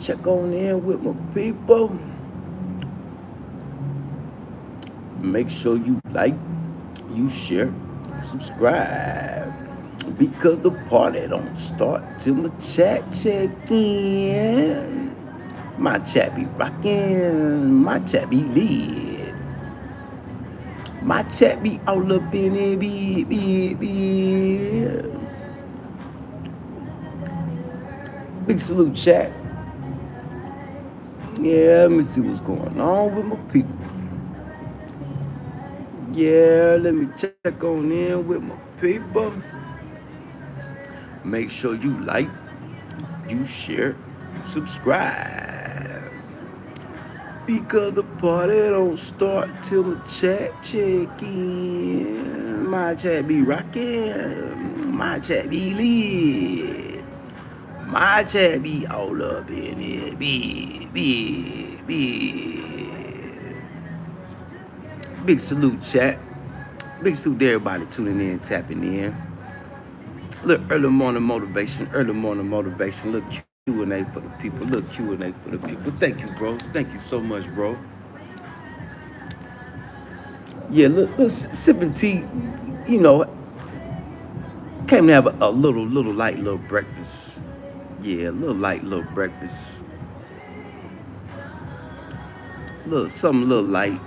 check on in with my people. Make sure you like, you share, subscribe. Because the party don't start till my chat check in. My chat be rockin', my chat be lit. My chat be all up in it, be. Big salute, chat. Yeah, let me see what's going on with my people. Yeah, let me check on in with my people. Make sure you like, you share, subscribe. Because the party don't start till my chat check in. My chat be rockin', my chat be lit. My chat be all up in it, Big salute, chat. Big salute to everybody tuning in, tapping in. Look, early morning motivation. Look, Q&A for the people. Look, Q&A for the people. Thank you, bro. Thank you so much, bro. Yeah, look, sipping tea. You know, came to have a little light little breakfast. Yeah, a little light little breakfast. Something a little light.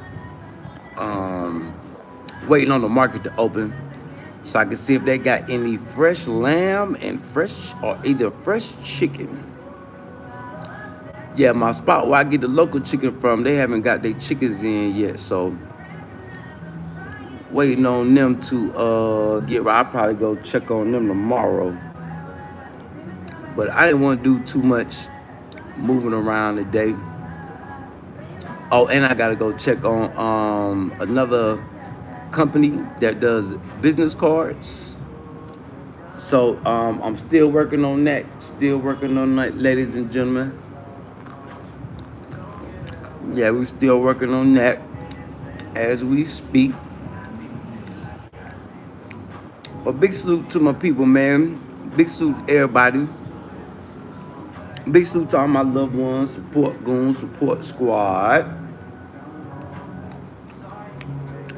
Waiting on the market to open so I can see if they got any fresh lamb and either fresh chicken. Yeah, my spot where I get the local chicken from, they haven't got their chickens in yet, so waiting on them to get right. I'll probably go check on them tomorrow. But I didn't want to do too much moving around today. Oh, and I gotta go check on another company that does business cards. So I'm still working on that. Ladies and gentlemen. Yeah, we're still working on that as we speak. But big salute to my people, man. Big salute to everybody. Big salute to all my loved ones, support goons, support squad.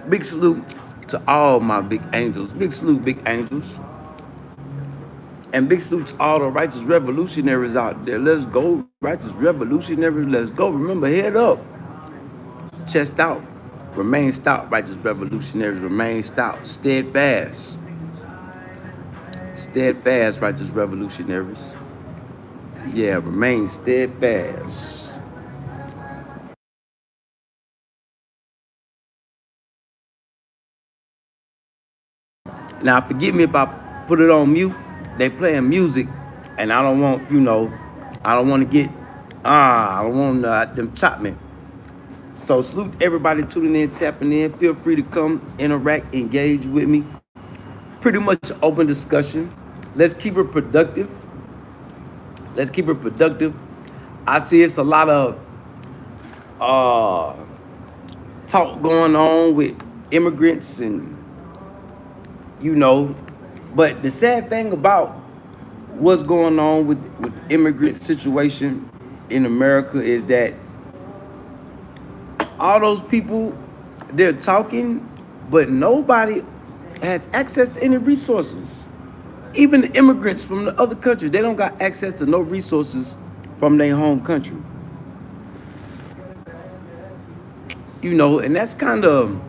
Big salute to all my big angels. Big salute, big angels. And big salute to all the righteous revolutionaries out there. Let's go, righteous revolutionaries. Let's go. Remember, head up, chest out. Remain stout, righteous revolutionaries. Remain stout, steadfast. Steadfast, righteous revolutionaries. Yeah, remain steadfast. Now, forgive me if I put it on mute. They playing music, and I don't want, I don't want to get, I don't want them chop me. So salute everybody tuning in, tapping in. Feel free to come, interact, engage with me. Pretty much open discussion. Let's keep it productive. I see it's a lot of talk going on with immigrants and, but the sad thing about what's going on with the immigrant situation in America is that all those people, they're talking, but nobody has access to any resources. Even the immigrants from the other countries, they don't got access to no resources from their home country. And that's kind of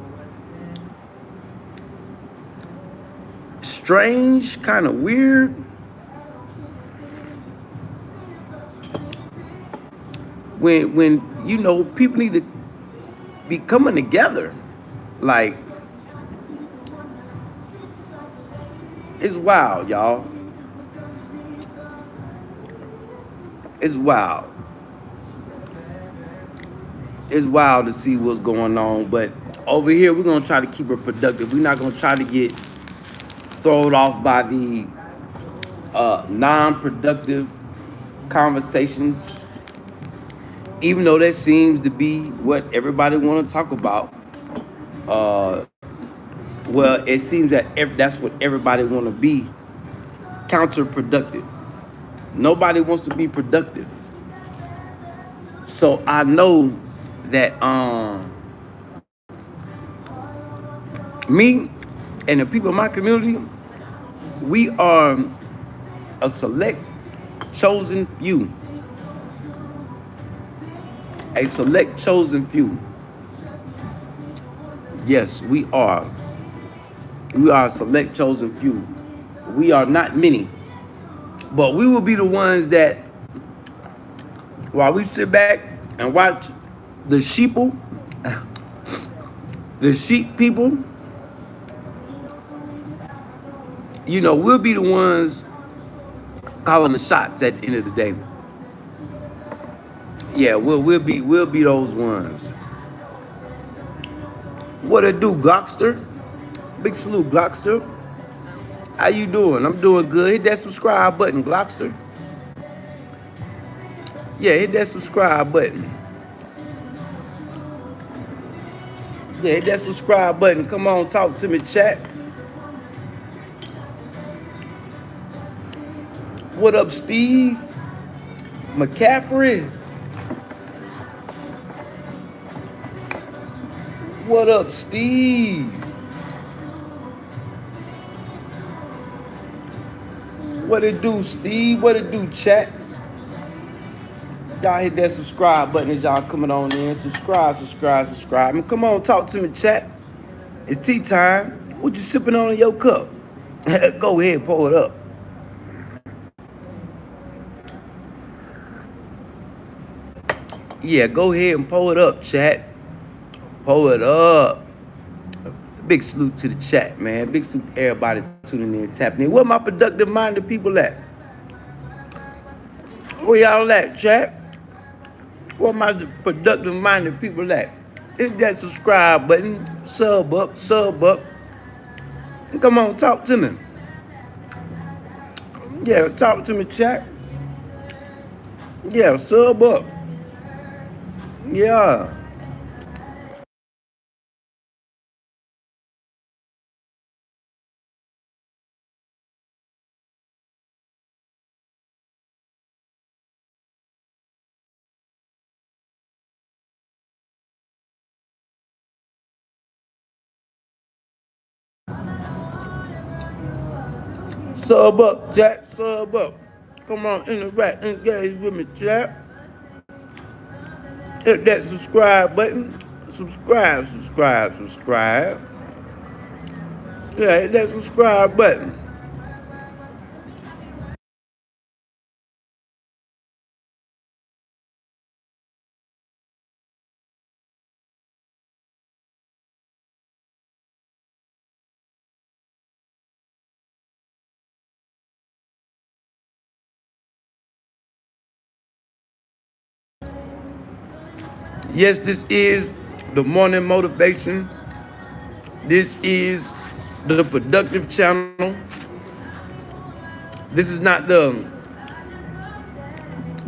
strange, kind of weird. When people need to be coming together. Like, it's wild, y'all. It's wild. It's wild to see what's going on. But over here, we're going to try to keep it productive. We're not going to try to get thrown off by the non-productive conversations. Even though that seems to be what everybody want to talk about. Well, it seems that that's what everybody want to be, counterproductive. Nobody wants to be productive. So I know that me and the people in my community, we are a select chosen few. A select chosen few. Yes, we are. We are a select chosen few. We are not many. But we will be the ones that, while we sit back and watch the sheeple, the sheep people, we'll be the ones calling the shots at the end of the day. Yeah, we'll be those ones. What it do, Glockster? Big salute, Glockster. How you doing? I'm doing good. Hit that subscribe button, Glockster. Yeah, hit that subscribe button. Yeah, hit that subscribe button. Come on, talk to me, chat. What up, Steve McCaffrey? What up, Steve? What it do, Steve? What it do, chat? Y'all hit that subscribe button as y'all coming on in. Subscribe, subscribe, subscribe. And come on, talk to me, chat. It's tea time. What you sipping on in your cup? Go ahead, pour it up. Yeah, go ahead and pour it up, chat. Pour it up. Big salute to the chat, man. Big salute to everybody tuning in, tapping in. Where my productive-minded people at? Where y'all at, chat? Where my productive-minded people at? Hit that subscribe button. Sub up, sub up. Come on, talk to me. Yeah, talk to me, chat. Yeah, sub up. Yeah. Sub up, chat. Sub up. Come on, interact, engage with me, chat. Hit that subscribe button. Subscribe, subscribe, subscribe. Yeah, hit that subscribe button. Yes, this is the morning motivation. This is the productive channel. This is not the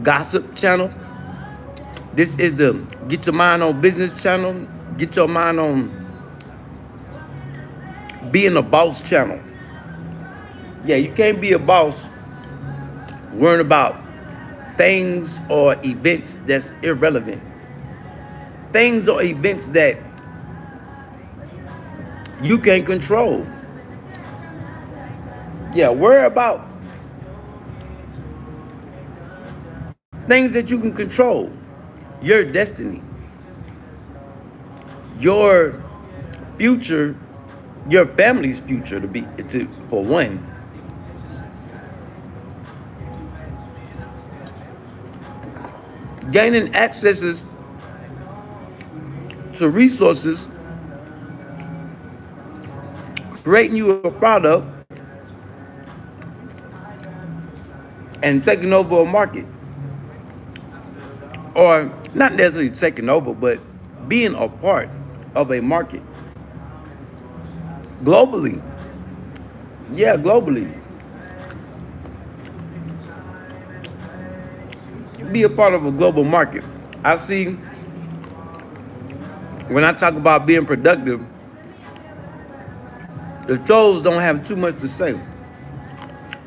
gossip channel. This is the get your mind on business channel. Get your mind on being a boss channel. Yeah, you can't be a boss worrying about things or events that's irrelevant. Things or events that you can control. Yeah, worry about things that you can control. Your destiny, your future, your family's future for one. Gaining accesses to resources, creating you a product, and taking over a market. Or not necessarily taking over, but being a part of a market. Globally. Yeah, globally. Be a part of a global market. I see when I talk about being productive, the trolls don't have too much to say,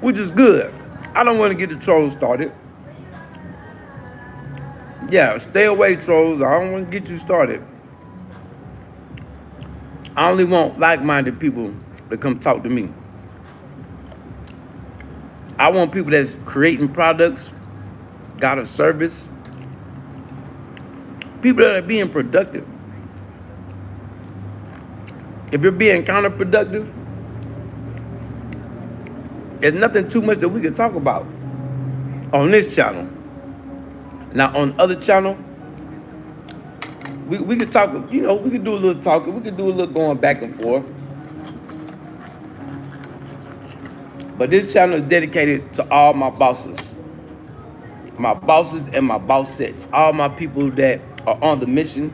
which is good. I don't want to get the trolls started. Yeah, stay away, trolls. I don't want to get you started. I only want like-minded people to come talk to me. I want people that's creating products, got a service, people that are being productive. If you're being counterproductive, there's nothing too much that we can talk about on this channel. Now on other channel, we could talk, we could do a little talking, we could do a little going back and forth. But this channel is dedicated to all my bosses and my boss sets, all my people that are on the mission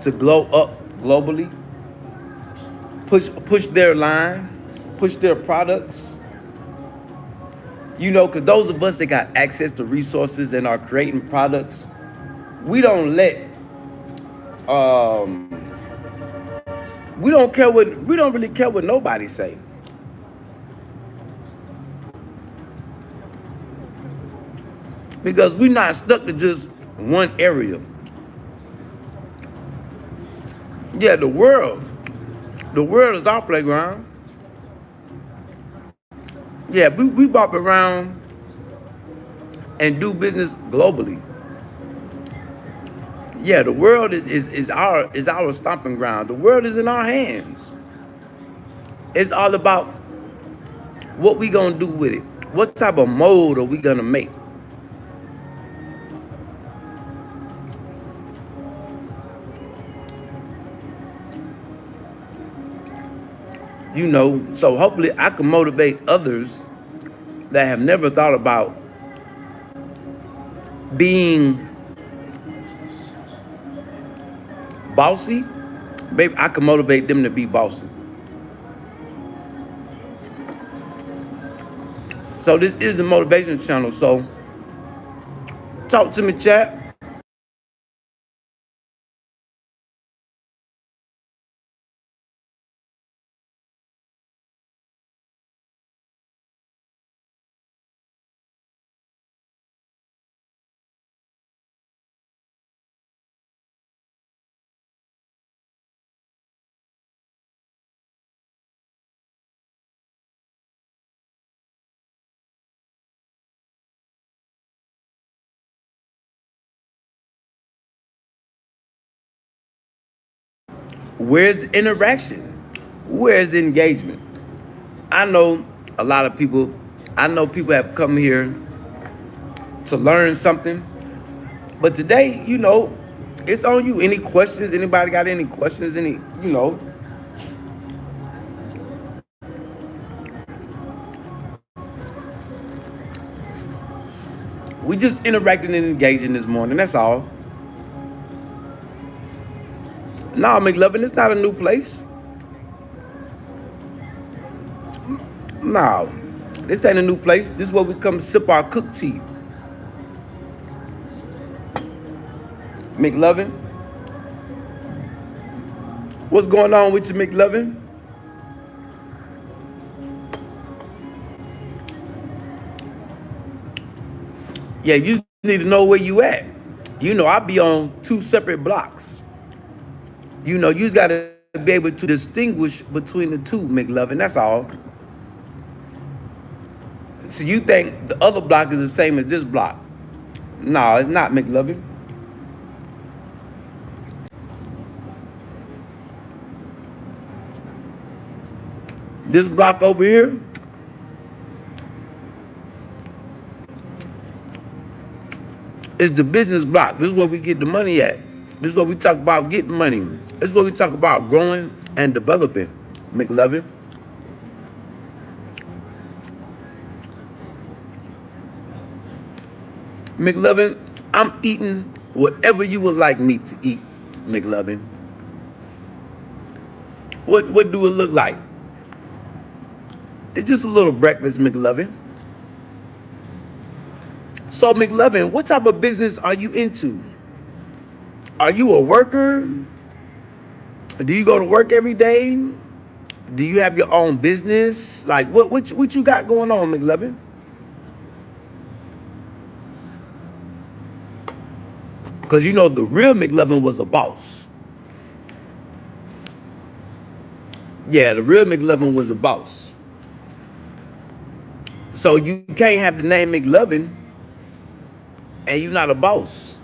to glow up globally, push their line, push their products. Because those of us that got access to resources and are creating products, we don't let, um, we don't really care what nobody say. Because we're not stuck to just one area. Yeah, the world is our playground. Yeah, we bop around and do business globally. Yeah, the world is our stomping ground. The world is in our hands. It's all about what we gonna do with it. What type of mold are we gonna make? So hopefully I can motivate others that have never thought about being bossy. Maybe I can motivate them to be bossy. So this is a motivation channel. So talk to me, chat. Where's interaction? Where's engagement? I know a lot of people, I know people have come here to learn something. But today, it's on you. Any questions? Anybody got any questions? We just interacting and engaging this morning. That's all. Nah, McLovin, it's not a new place. Nah, this ain't a new place. This is where we come sip our cooked tea. McLovin, what's going on with you, McLovin? Yeah, you just need to know where you at. I be on two separate blocks. You just got to be able to distinguish between the two, McLovin. That's all. So you think the other block is the same as this block? No, it's not, McLovin. This block over here is the business block. This is where we get the money at. This is where we talk about getting money. This is where we talk about growing and developing, McLovin. McLovin, I'm eating whatever you would like me to eat, McLovin. What do it look like? It's just a little breakfast, McLovin. So, McLovin, what type of business are you into? Are you a worker? Do you go to work every day? Do you have your own business? Like, what you got going on, McLovin? Because you know the real McLovin was a boss. Yeah, the real McLovin was a boss. So you can't have the name McLovin and you're not a boss.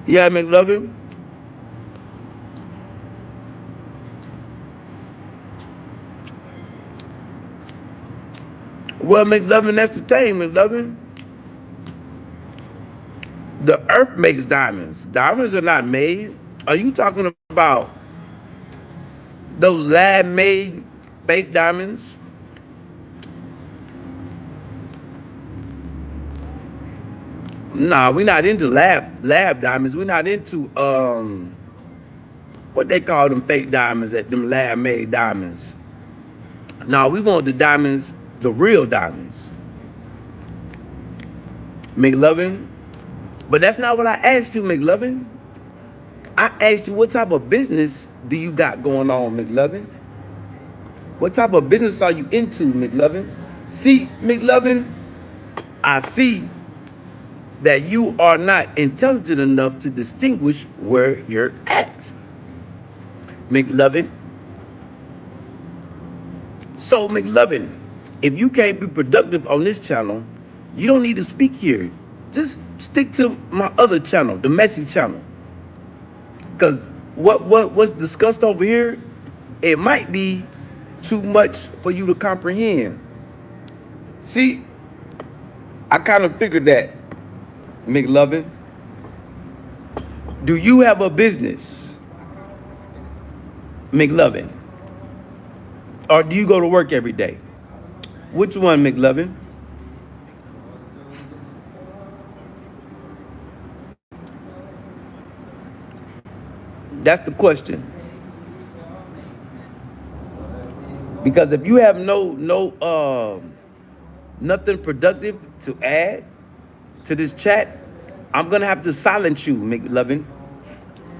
Yeah, McLovin. Well, McLovin, that's the thing, McLovin. The earth makes diamonds. Diamonds are not made. Are you talking about those lab-made fake diamonds? Nah, we're not into lab diamonds. We're not into what they call them fake diamonds at them lab-made diamonds. Nah, we want the diamonds, the real diamonds. McLovin. But that's not what I asked you, McLovin. I asked you what type of business do you got going on, McLovin? What type of business are you into, McLovin? See, McLovin, I see that you are not intelligent enough to distinguish where you're at, McLovin. So, McLovin, if you can't be productive on this channel, you don't need to speak here. Just stick to my other channel, the messy channel. Because what's discussed over here, it might be too much for you to comprehend. See, I kind of figured that, McLovin. Do you have a business, McLovin? Or do you go to work every day? Which one, McLovin? That's the question. Because if you have nothing productive to add to this chat, I'm gonna have to silence you, McLovin.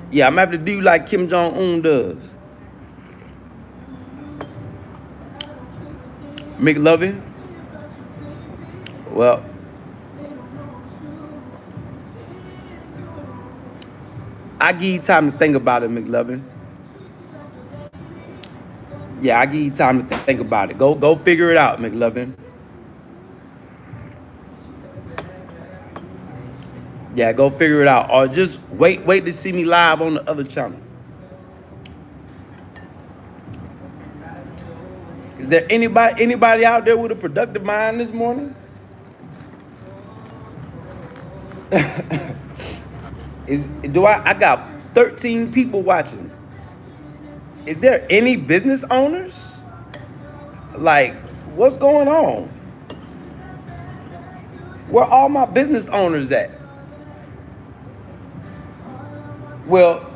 Yeah, I'm gonna have to do like Kim Jong-un does. McLovin. Well, I give you time to think about it, McLovin. Yeah, I give you time to think about it. Go figure it out, McLovin. Yeah, go figure it out. Or just wait to see me live on the other channel. Is there anybody out there with a productive mind this morning? I got 13 people watching. Is there any business owners? Like, what's going on? Where all my business owners at? Well,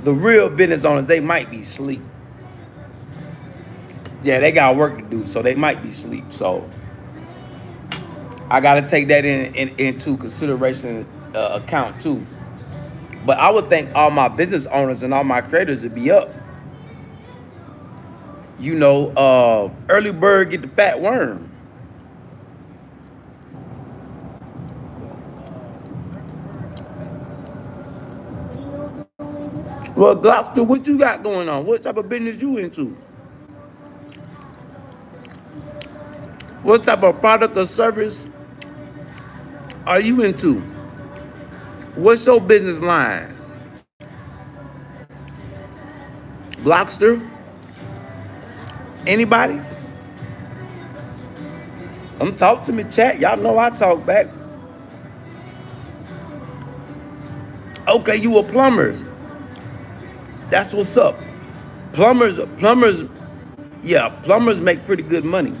the real business owners, they might be asleep. Yeah, they got work to do, so they might be asleep. So I got to take that into consideration account too. But I would think all my business owners and all my creators would be up. You know, early bird get the fat worm. Well, Globster, what you got going on? What type of business you into? What type of product or service are you into? What's your business line? Globster? Anybody? Come talk to me, chat. Y'all know I talk back. Okay, you a plumber. That's what's up. Plumbers, yeah, plumbers make pretty good money.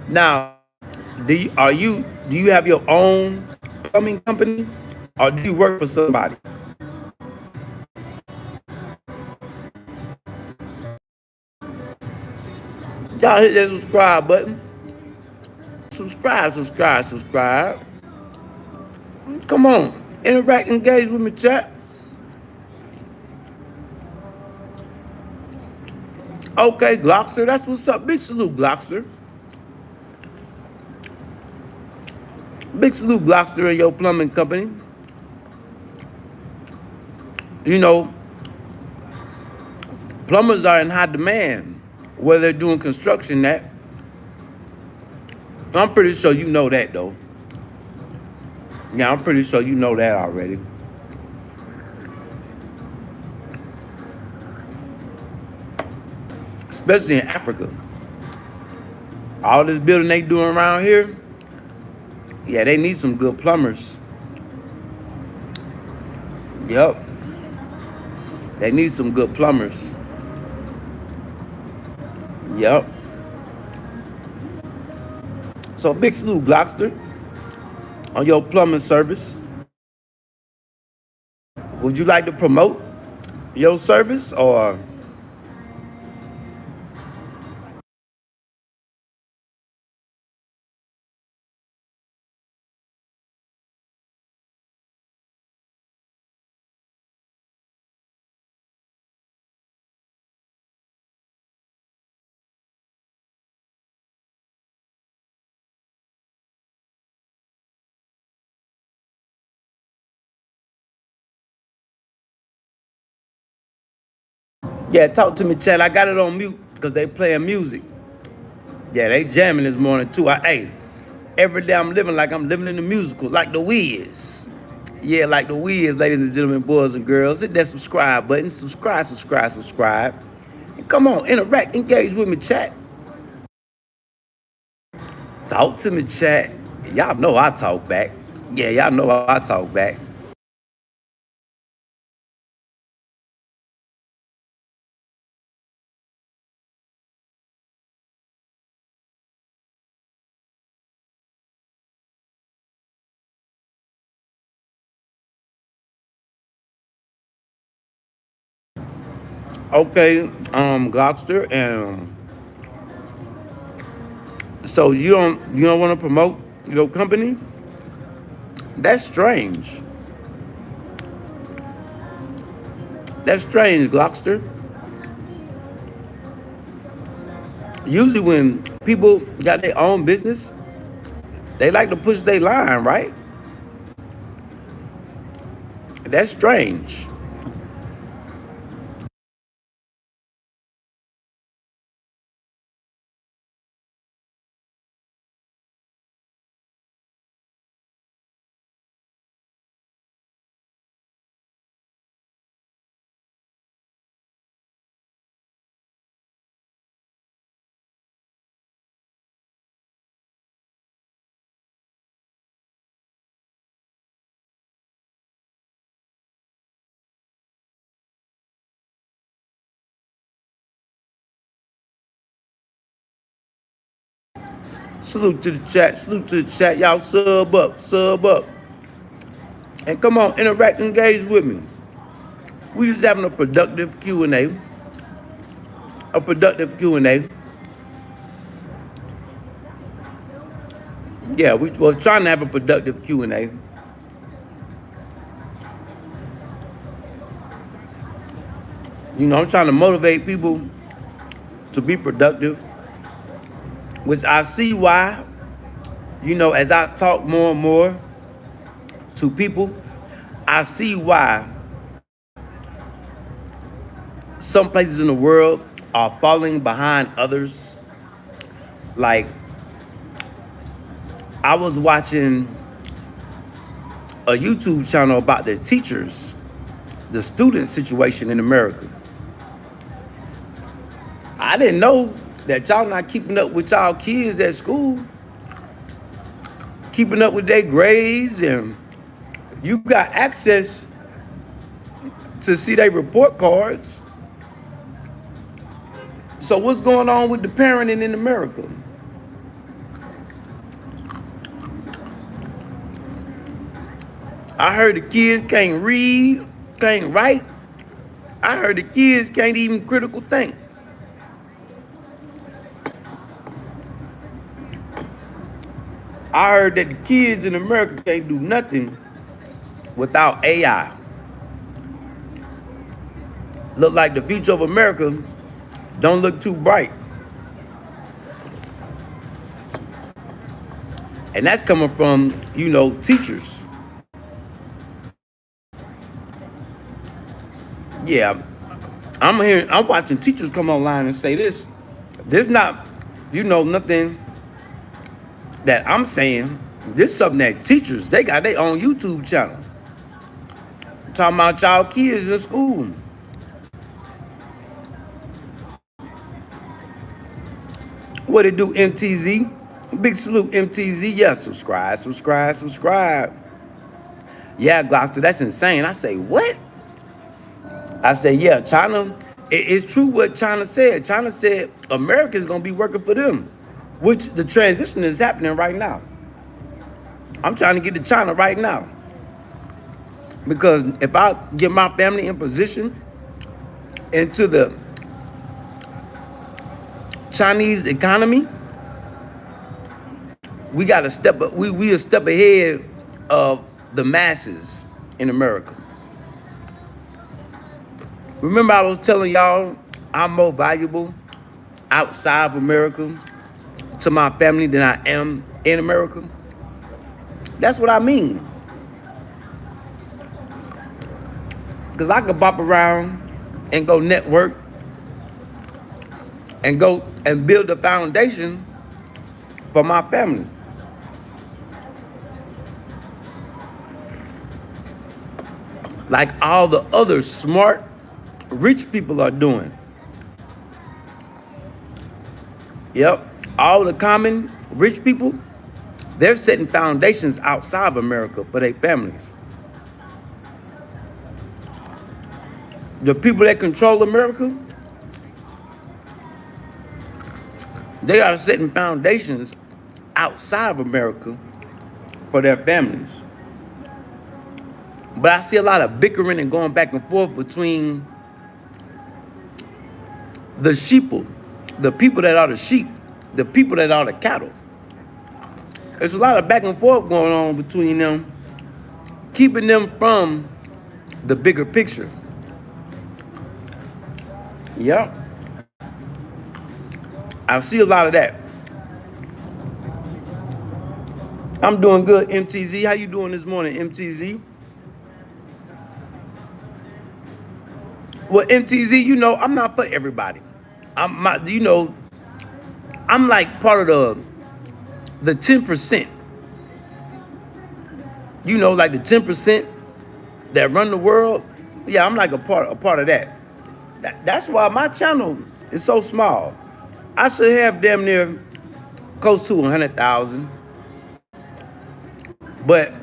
Now, do you have your own plumbing company, or do you work for somebody? Y'all hit that subscribe button. Subscribe. Come on, interact, engage with me, chat. Okay, Glockster, that's what's up. Big salute, Glockster. Big salute, Glockster, and your plumbing company. You know, plumbers are in high demand, whether they're doing construction. That I'm pretty sure you know that, though. Yeah, I'm pretty sure you know that already. Especially in Africa. All this building they doing around here, yeah, they need some good plumbers. Yep, they need some good plumbers. Yep. So big salute, Glockster, on your plumbing service. Would you like to promote your service or? Yeah, talk to me, Chad. I got it on mute because they playing music. Yeah, they jamming this morning too. Hey, every day I'm living like I'm living in the musical, like the Wiz. Yeah, like the Wiz, ladies and gentlemen, boys and girls. Hit that subscribe button. Subscribe, subscribe, subscribe. And come on, interact, engage with me, chat. Talk to me, chat. Y'all know I talk back. Yeah, y'all know I talk back. Okay, Glockster, and so you don't want to promote your company? That's strange. That's strange, Glockster. Usually when people got their own business, they like to push their line, right? That's strange. Salute to the chat. Salute to the chat. Y'all sub up, sub up. And come on, interact, engage with me. We just having a productive Q&A. A productive Q&A. Yeah, we were trying to have a productive Q&A. You know, I'm trying to motivate people to be productive, which I see why, as I talk more and more to people, I see why some places in the world are falling behind others. Like, I was watching a YouTube channel about the teachers, the student situation in America. I didn't know that y'all not keeping up with y'all kids at school, keeping up with their grades, and you got access to see their report cards. So what's going on with the parenting in America? I heard the kids can't read, can't write. I heard the kids can't even critical think. I heard that the kids in America can't do nothing without AI. Look like the future of America don't look too bright. And that's coming from, teachers. Yeah, I'm watching teachers come online and say this. This not, nothing that I'm saying. This is something that teachers, they got their own YouTube channel. Talking about y'all kids in school. What it do, MTZ? Big salute, MTZ. Yeah, subscribe, subscribe, subscribe. Yeah, Gloucester, that's insane. I say, what? I say, yeah, China, it's true what China said. China said America's going to be working for them, which the transition is happening right now. I'm trying to get to China right now. Because if I get my family in position into the Chinese economy, we got to step up. We a step ahead of the masses in America. Remember, I was telling y'all I'm more valuable outside of America to my family than I am in America. That's what I mean. Because I could bop around and go network and go and build a foundation for my family. Like all the other smart, rich people are doing. Yep, all the common rich people, they're setting foundations outside of America for their families. The people that control America, they are setting foundations outside of America for their families. But I see a lot of bickering and going back and forth between the sheeple, the people that are the sheep, the people that are the cattle. There's a lot of back and forth going on between them, keeping them from the bigger picture. Yep. I see a lot of that. I'm doing good, MTZ. How you doing this morning, MTZ? Well, MTZ, I'm not for everybody. I'm like part of the 10%. Like the 10% that run the world. Yeah, I'm like a part of that. That's why my channel is so small. I should have damn near close to 100,000. But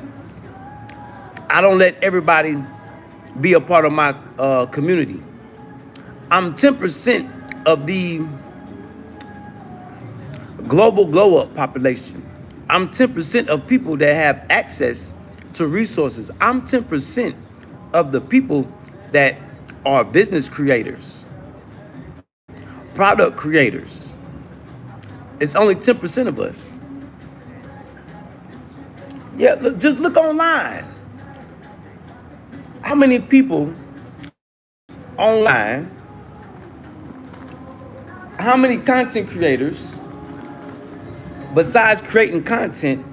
I don't let everybody be a part of my community. I'm 10% of the global glow up population. I'm 10% of people that have access to resources. I'm 10% of the people that are business creators, product creators. It's only 10% of us. Yeah, just look online. How many people online, how many content creators, besides creating content,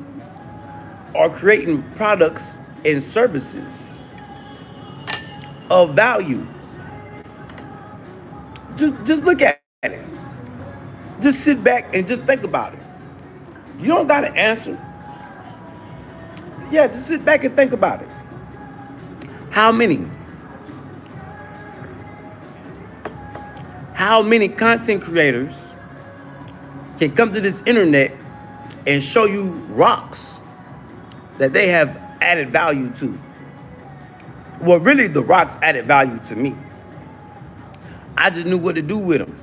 are creating products and services of value? Just look at it. Just sit back and just think about it. You don't got to answer. Yeah, just sit back and think about it. How many content creators can come to this internet and show you rocks that they have added value to? Well, really, the rocks added value to me. I just knew what to do with them.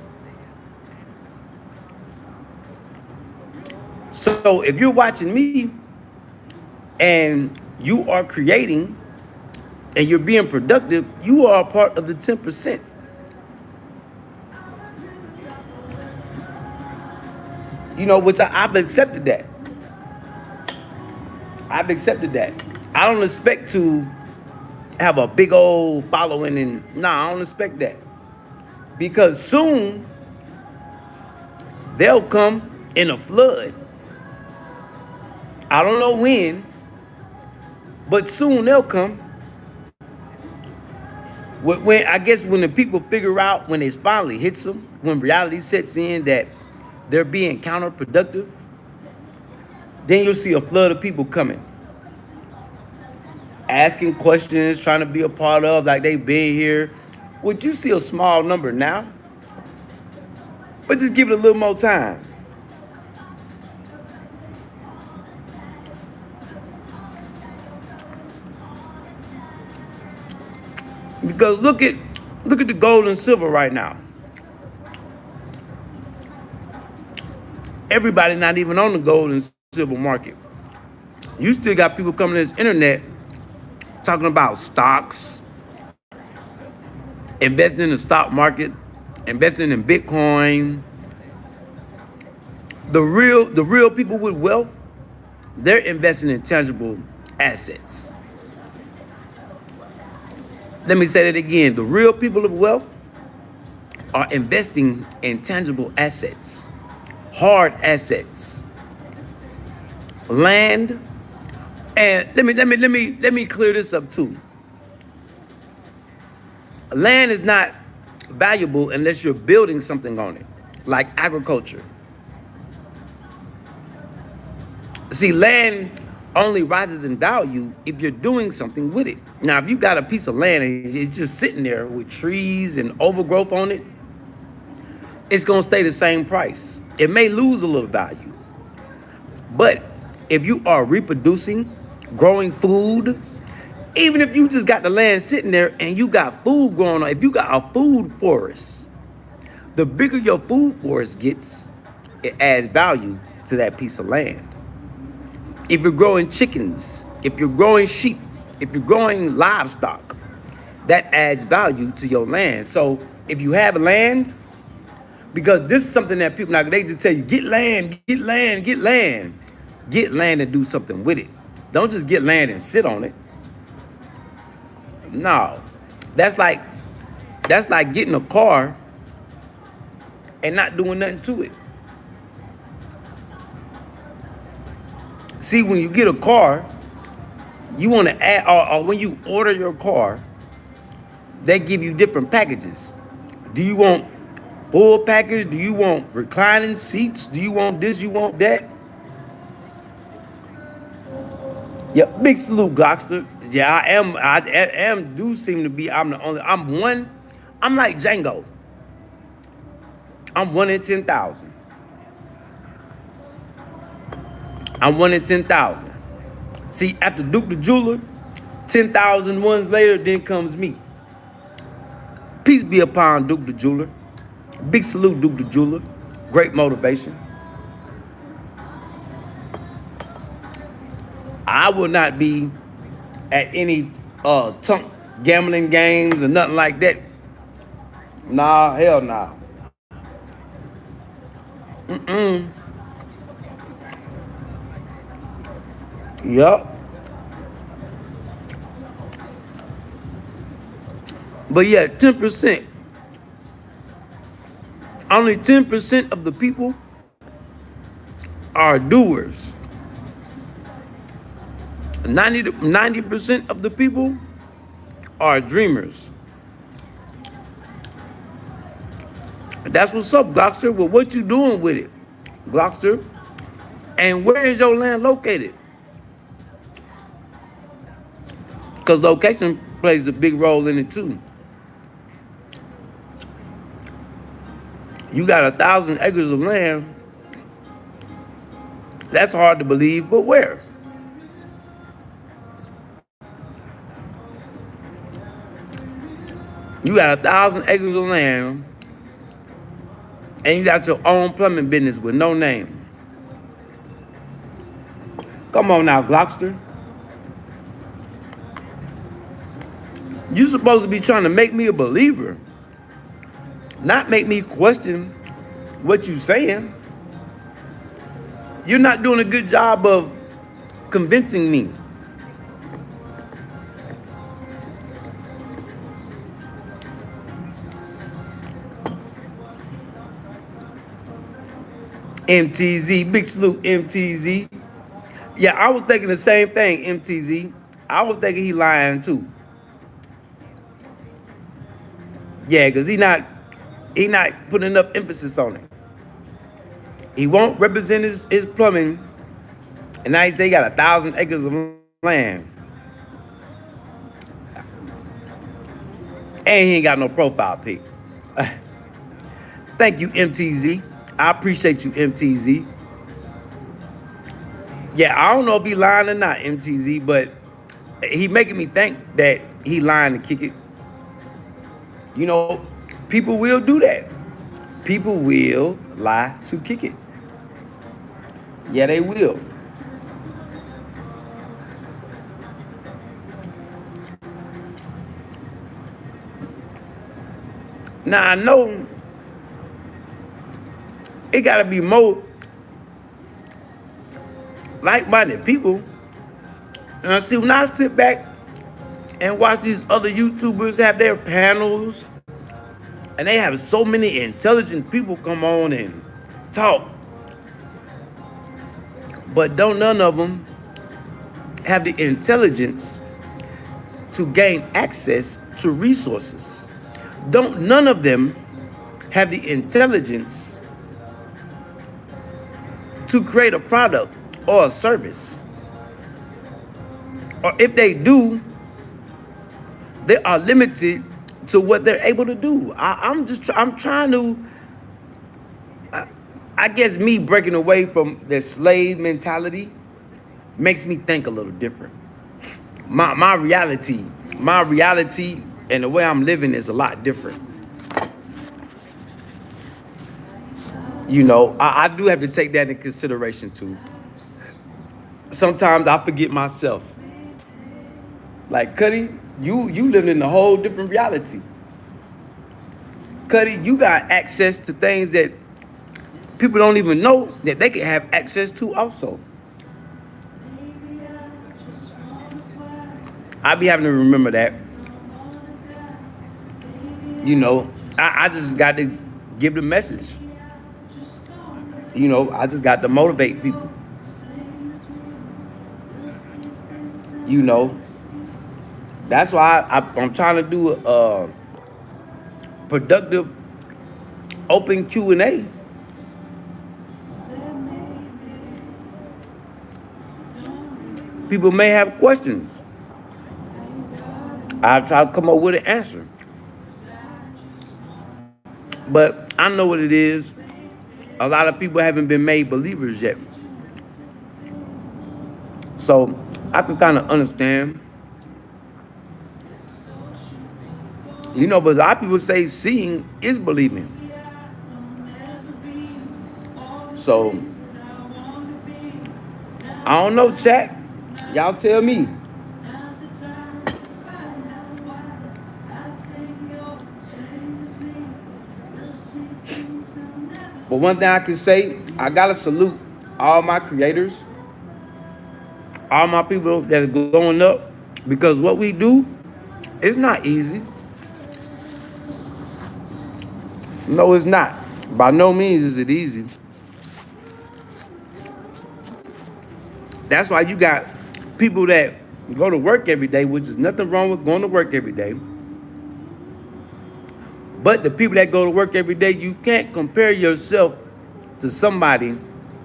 So if you're watching me and you are creating and you're being productive, you are a part of the 10%. Which I've accepted that. I've accepted that. I don't expect to have a big old following, and nah, I don't expect that. Because soon they'll come in a flood. I don't know when, but soon they'll come. When I guess when the people figure out, when it finally hits them, when reality sets in that they're being counterproductive, then you'll see a flood of people coming, asking questions, trying to be a part of, like they've been here. Would you see a small number now? But just give it a little more time. Because look at the gold and silver right now. Everybody not even on the gold and silver market. You still got people coming to this internet talking about stocks, investing in the stock market, investing in Bitcoin. The real people with wealth, they're investing in tangible assets. Let me say that again. The real people of wealth are investing in tangible assets, hard assets, land. And let me clear this up too. Land is not valuable unless you're building something on it, like agriculture. See, land only rises in value if you're doing something with it. Now, if you got a piece of land and it's just sitting there with trees and overgrowth on it, it's gonna stay the same price. It may lose a little value. But if you are reproducing, growing food, even if you just got the land sitting there and you got food growing on, if you got a food forest, the bigger your food forest gets, it adds value to that piece of land. If you're growing chickens, if you're growing sheep, if you're growing livestock, that adds value to your land. So if you have land, because this is something that people, now they just tell you, get land, get land, get land. Get land and do something with it. Don't just get land and sit on it. No. That's like getting a car and not doing nothing to it. See, when you get a car, you want to add, or when you order your car, they give you different packages. Do you want full package? Do you want reclining seats? Do you want this? You want that? Yep, big salute, Glockster. Yeah, I am. Do seem to be. I'm the only. I'm one. I'm like Django. I'm 1 in 10,000. I'm 1 in 10,000. See, after Duke the Jeweler, 10,000 ones later, then comes me. Peace be upon Duke the Jeweler. Big salute, Duke the Jeweler. Great motivation. I will not be at any tunk gambling games or nothing like that. Nah, hell nah. Yup. But yeah, 10%. Only 10% of the people are doers. 90% of the people are dreamers. That's what's up, Glockster. Well, what you doing with it, Glockster? And where is your land located? Because location plays a big role in it too. You got 1,000 acres of land. That's hard to believe, but where? You got 1,000 acres of land, and you got your own plumbing business with no name. Come on now, Glockster. You supposed to be trying to make me a believer, not make me question what you saying. You're not doing a good job of convincing me. MTZ, big salute, MTZ. Yeah, I was thinking the same thing, MTZ. I was thinking he lying too. Yeah, because he not putting enough emphasis on it. He won't represent his plumbing, and now he say he got 1,000 acres of land, and he ain't got no profile pic. Thank you, MTZ. I appreciate you, MTZ. Yeah, I don't know if he lying or not, MTZ, but he making me think that he lying to kick it. You know, people will do that. People will lie to kick it. Yeah, they will. Now I know it gotta be more like-minded people. And I see when I sit back and watch these other YouTubers have their panels, and they have so many intelligent people come on and talk, but don't none of them have the intelligence to gain access to resources. Don't none of them have the intelligence to create a product or a service. Or if they do, they are limited to what they're able to do. I'm trying to, I guess me breaking away from the slave mentality makes me think a little different. My reality and the way I'm living is a lot different. You know, I do have to take that into consideration too. Sometimes I forget myself. Like Kutty, you living in a whole different reality. Kutty, you got access to things that people don't even know that they can have access to also. I be having to remember that. You know, I just got to give the message. You know, I just got to motivate people. You know, that's why I'm trying to do a productive open Q&A. People may have questions. I try to come up with an answer. But I know what it is. A lot of people haven't been made believers yet. So I can kind of understand. You know, but a lot of people say seeing is believing. So I don't know, chat. Y'all tell me. But one thing I can say, I gotta salute all my creators, all my people that are going up, because what we do is not easy. No, it's not. By no means is it easy. That's why you got people that go to work every day, which is nothing wrong with going to work every day. But the people that go to work every day, you can't compare yourself to somebody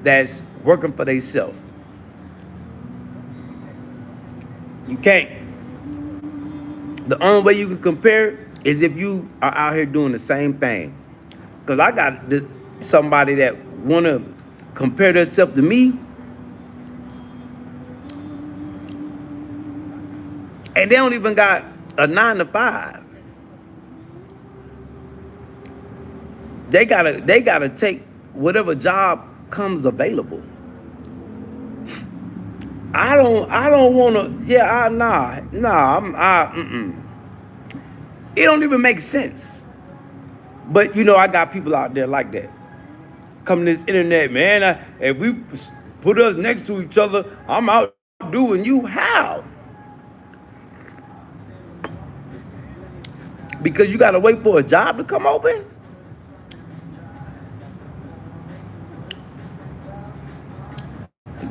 that's working for themselves. You can't. The only way you can compare is if you are out here doing the same thing. Because I got somebody that want to compare themselves to me, and they don't even got a 9 to 5. They gotta take whatever job comes available. I don't wanna. Yeah, It don't even make sense. But you know, I got people out there like that. Coming to this internet, man. If we put us next to each other, I'm outdoing you. How? Because you gotta wait for a job to come open?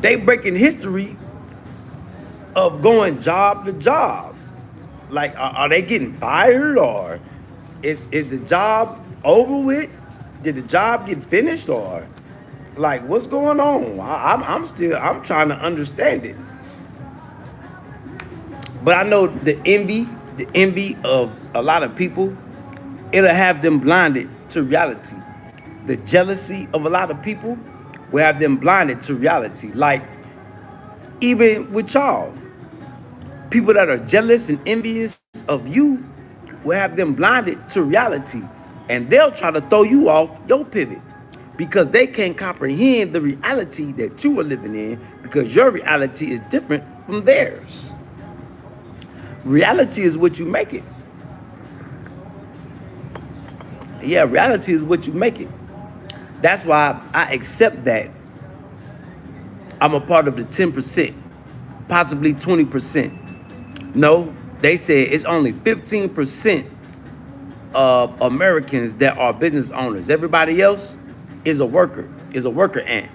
They breaking history of going job to job. Like, are they getting fired, or is the job over with? Did the job get finished, or like what's going on? I'm trying to understand it. But I know the envy of a lot of people, it'll have them blinded to reality. The jealousy of a lot of people will have them blinded to reality. Like, even with y'all, people that are jealous and envious of you will have them blinded to reality. And they'll try to throw you off your pivot because they can't comprehend the reality that you are living in, because your reality is different from theirs. Reality is what you make it. Yeah, reality is what you make it. That's why I accept that I'm a part of the 10%, possibly 20%. No, they say it's only 15% of Americans that are business owners. Everybody else is a worker ant.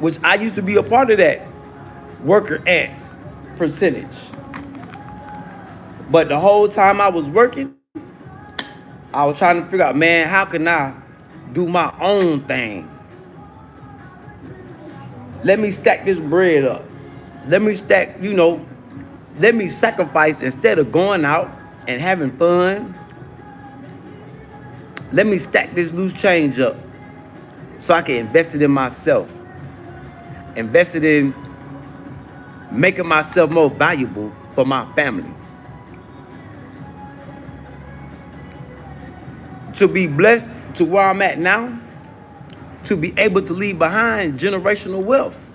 Which I used to be a part of that worker ant percentage. But the whole time I was working, I was trying to figure out, man, how can I do my own thing? Let me stack this bread up. Let me stack, let me sacrifice instead of going out and having fun. Let me stack this loose change up so I can invest it in myself. Invest it in making myself more valuable for my family. To be blessed to where I'm at now, to be able to leave behind generational wealth.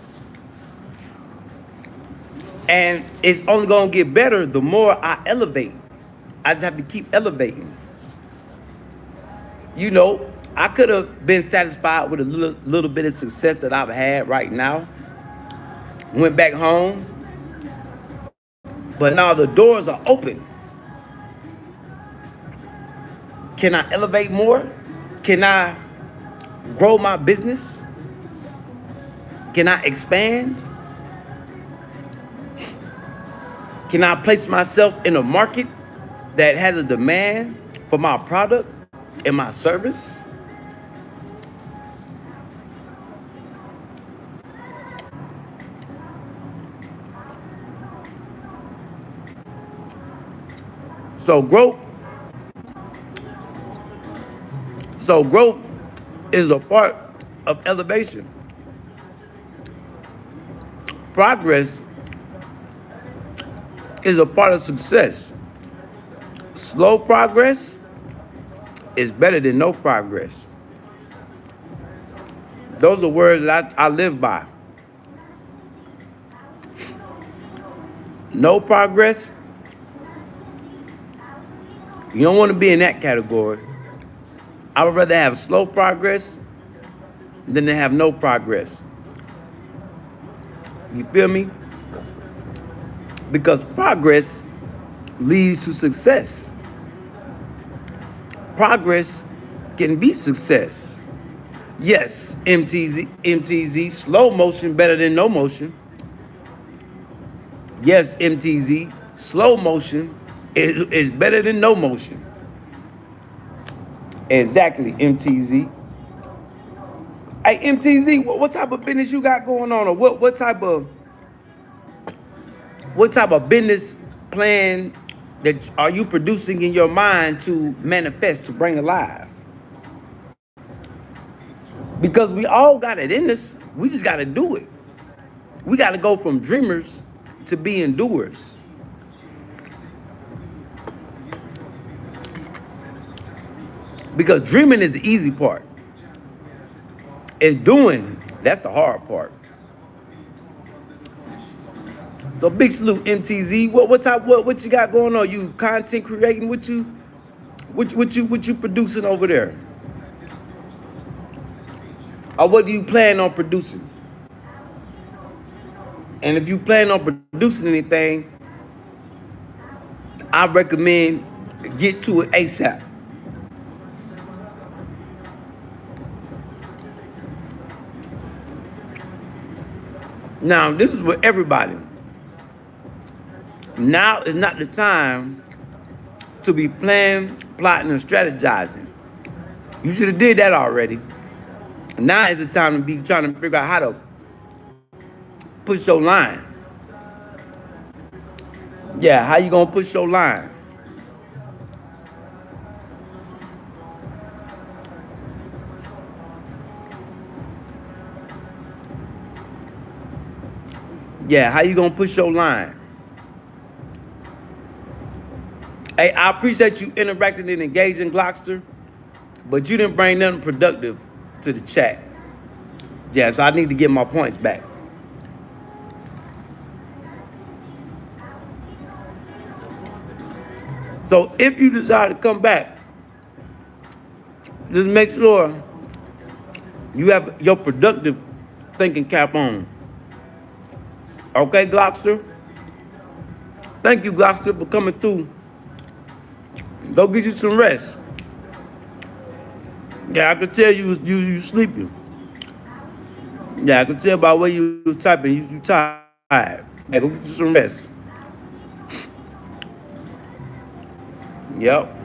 And it's only gonna get better the more I elevate. I just have to keep elevating. I could have been satisfied with a little bit of success that I've had right now. Went back home, but now the doors are open. Can I elevate more? Can I grow my business? Can I expand? Can I place myself in a market that has a demand for my product and my service? So growth is a part of elevation. Progress is a part of success. Slow progress is better than no progress. Those are words that I live by. No progress, you don't want to be in that category. I would rather have slow progress than to have no progress. You feel me? Because progress leads to success. Progress can be success. Yes, MTZ, slow motion better than no motion. Yes, MTZ, slow motion is better than no motion. Exactly, MTZ. Hey, MTZ, what type of business you got going on, or what type of business plan that are you producing in your mind to manifest, to bring alive? Because we all got it in us. We just got to do it. We got to go from dreamers to being doers. Because dreaming is the easy part. It's doing, that's the hard part. So big salute, MTZ. What you got going on? You content creating? What you producing over there? Or what do you plan on producing? And if you plan on producing anything, I recommend get to it ASAP. Now, this is for everybody. Now is not the time to be planning, plotting, and strategizing. You should have did that already. Now is the time to be trying to figure out how to push your line. Yeah, how you gonna push your line? Yeah, how you gonna push your line? Hey, I appreciate you interacting and engaging, Glockster, but you didn't bring nothing productive to the chat. Yeah, so I need to get my points back. So if you decide to come back, just make sure you have your productive thinking cap on. Okay, Glockster? Thank you, Glockster, for coming through. Go get you some rest. Yeah, I could tell you sleeping. Yeah, I could tell by where you was typing. You tired. Yeah, go get you some rest. Yep.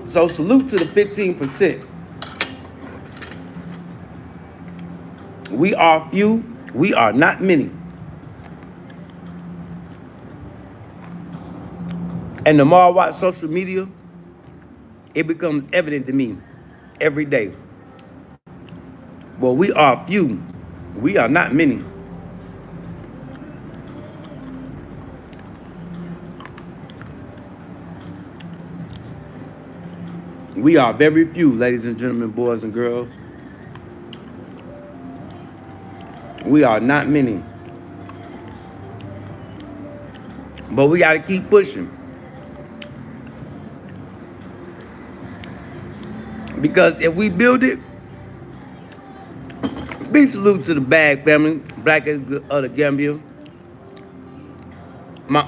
So salute to the 15%. We are few. We are not many. And the more I watch social media, it becomes evident to me every day. Well, we are few. We are not many. We are very few, ladies and gentlemen, boys and girls. We are not many. But we got to keep pushing. Because if we build it, big salute to the Bag family, Black of the Gambia. My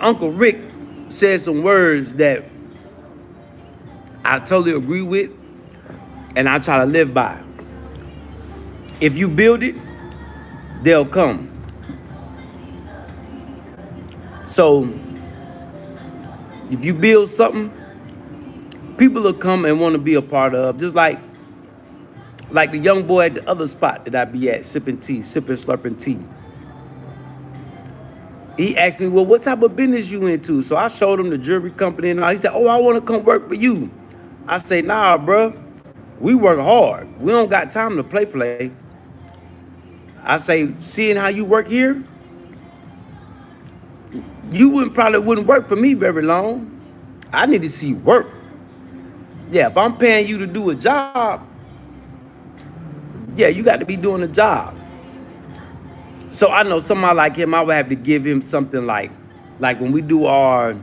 Uncle Rick said some words that I totally agree with and I try to live by. If you build it, they'll come. So if you build something, people will come and want to be a part of. Just like the young boy at the other spot that I be at, sipping tea, slurping tea. He asked me, well, what type of business you into? So I showed him the jewelry company and all. He said, oh, I want to come work for you. I say, nah, bro, we work hard. We don't got time to play. I say, seeing how you work here, you probably wouldn't work for me very long. I need to see work. Yeah, if I'm paying you to do a job, yeah, you got to be doing a job. So I know somebody like him, I would have to give him something like when we do our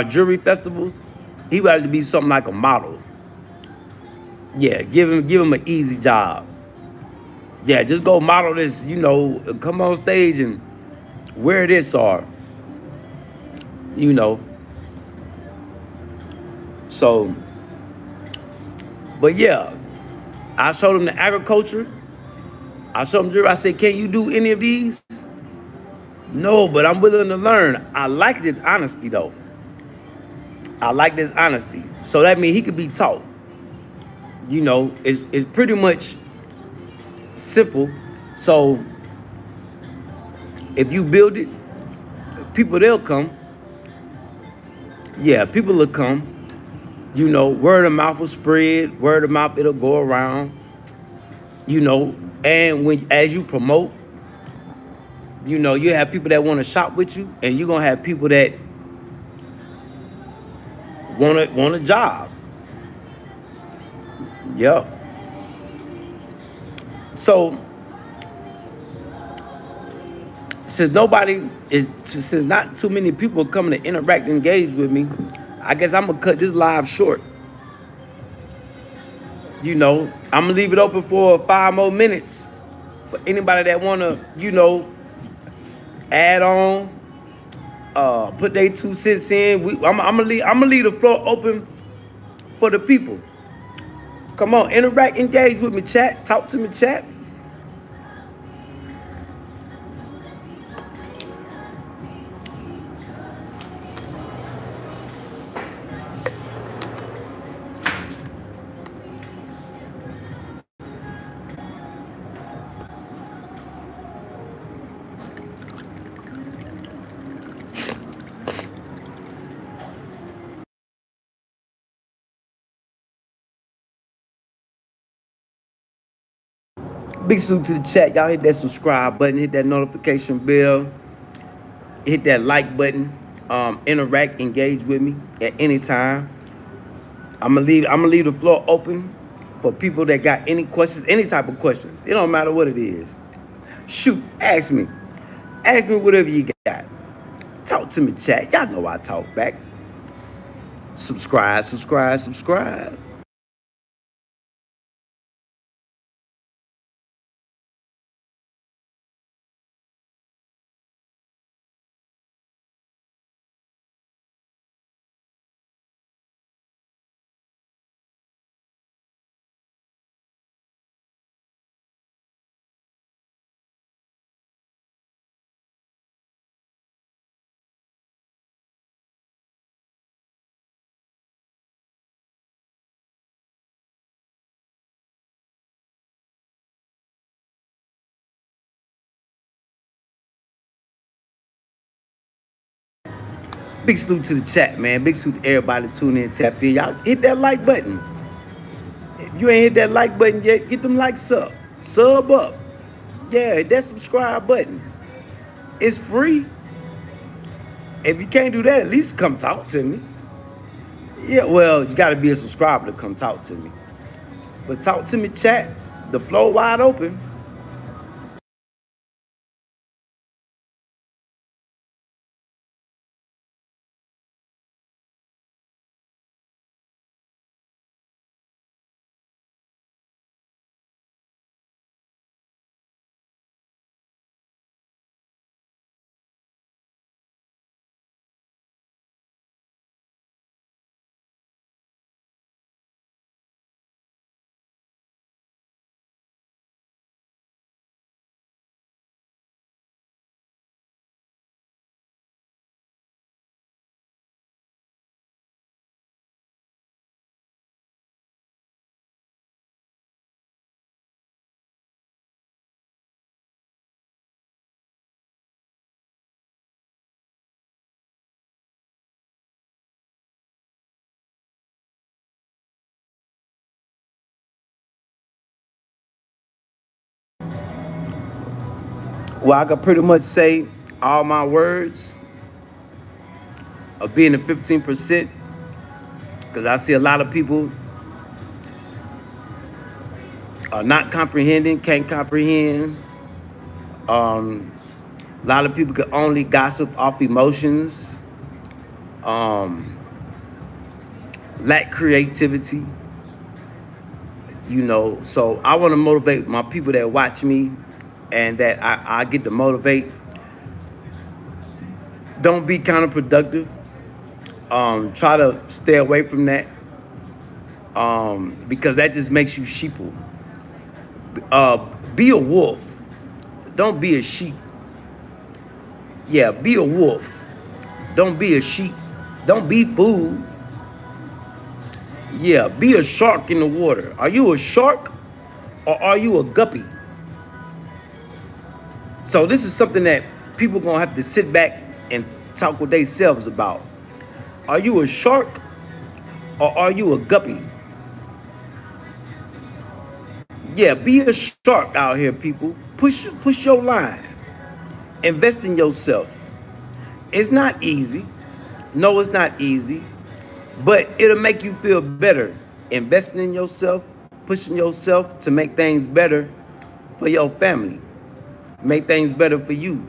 jewelry festivals, he would have to be something like a model. Yeah, give him an easy job. Yeah, just go model this, come on stage and wear this or, you know. So, but yeah, I showed him the agriculture. I showed him jewelry. I said, can you do any of these? No, but I'm willing to learn. I like this honesty though. I like this honesty. So that means he could be taught. It's pretty much simple. So if you build it, people, they'll come. Yeah, people will come. Word of mouth will spread. Word of mouth, it'll go around. And as you promote, you have people that want to shop with you, and you're gonna have people that want a job. Yep. So since not too many people coming to interact and engage with me, I guess I'm gonna cut this live short. I'm gonna leave it open for 5 more minutes for anybody that wanna, add on, put their 2 cents in. I'm gonna leave the floor open for the people. Come on, interact, engage with me, chat. Talk to me, chat. Big salute to the chat. Y'all hit that subscribe button, hit that notification bell, hit that like button. Interact, engage with me at any time. I'm gonna leave the floor open for people that got any questions, any type of questions. It don't matter what it is. Shoot, ask me. Ask me whatever you got. Talk to me, chat. Y'all know I talk back. Subscribe, subscribe, subscribe. Big salute to the chat, man. Big salute to everybody tuning in, tap in. Y'all hit that like button. If you ain't hit that like button yet, get them likes up. Sub up. Yeah, hit that subscribe button. It's free. If you can't do that, at least come talk to me. Yeah, well, you gotta be a subscriber to come talk to me. But talk to me, chat. The floor wide open. Well, I could pretty much say all my words are being the 15%. Because I see a lot of people are not comprehending, can't comprehend. A lot of people can only gossip off emotions, lack creativity, So I want to motivate my people that watch me and that I get to motivate. Don't be counterproductive. Try to stay away from that because that just makes you sheeple. Be a wolf. Don't be a sheep. Yeah, be a wolf. Don't be a sheep. Don't be fooled. Yeah, be a shark in the water. Are you a shark or are you a guppy? So this is something that people gonna have to sit back and talk with themselves about. Are you a shark or are you a guppy? Yeah, be a shark out here, people. Push your line. Invest in yourself. It's not easy. No, it's not easy. But it'll make you feel better. Investing in yourself, pushing yourself to make things better for your family. Make things better for you.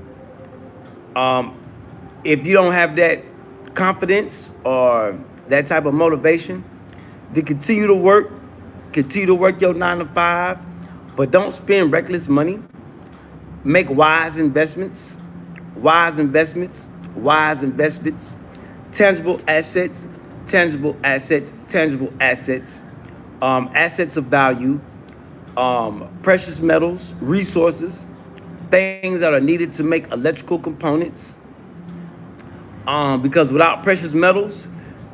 If you don't have that confidence or that type of motivation, then continue to work your 9 to 5, but don't spend reckless money. Make wise investments. wise investments, tangible assets, tangible assets, tangible assets, assets of value, precious metals, resources, things that are needed to make electrical components. Because without precious metals,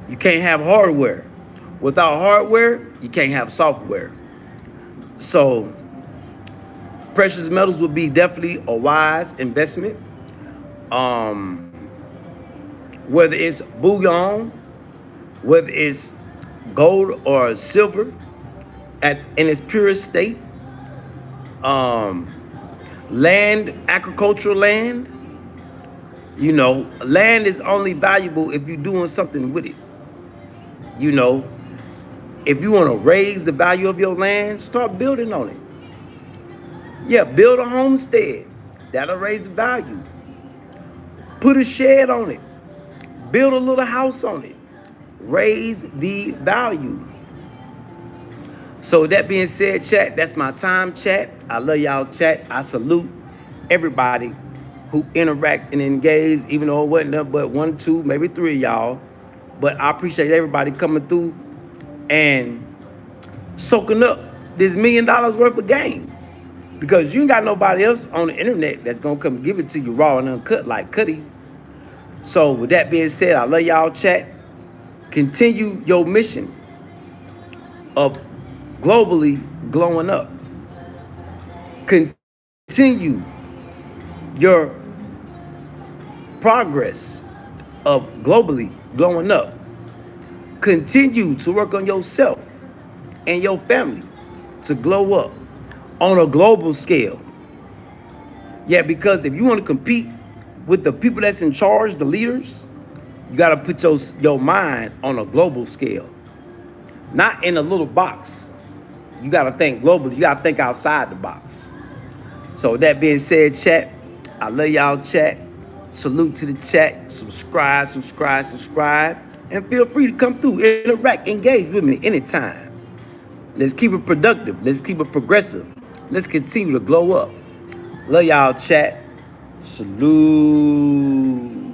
you can't have hardware. Without hardware, you can't have software. So precious metals would be definitely a wise investment. Um, whether it's bullion, whether it's gold or silver in its purest state, um, land, agricultural land. Land is only valuable if you're doing something with it. You know, if you want to raise the value of your land, start building on it. Yeah, build a homestead. That'll raise the value. Put a shed on it. Build a little house on it. Raise the value. So with that being said, chat, that's my time, chat. I love y'all, chat. I salute everybody who interact and engage, even though it wasn't nothing but 1, 2, maybe 3 of y'all. But I appreciate everybody coming through and soaking up this $1 million worth of game. Because you ain't got nobody else on the internet that's gonna come give it to you raw and uncut like Kutty. So with that being said, I love y'all, chat. Continue your mission of globally glowing up. Continue your progress of globally glowing up. Continue to work on yourself and your family to glow up on a global scale. Yeah, because if you want to compete with the people that's in charge, the leaders, you got to put your mind on a global scale, not in a little box. You got to think globally. You got to think outside the box. So with that being said, chat, I love y'all, chat. Salute to the chat. Subscribe, subscribe, subscribe. And feel free to come through, interact, engage with me anytime. Let's keep it productive. Let's keep it progressive. Let's continue to glow up. Love y'all, chat. Salute.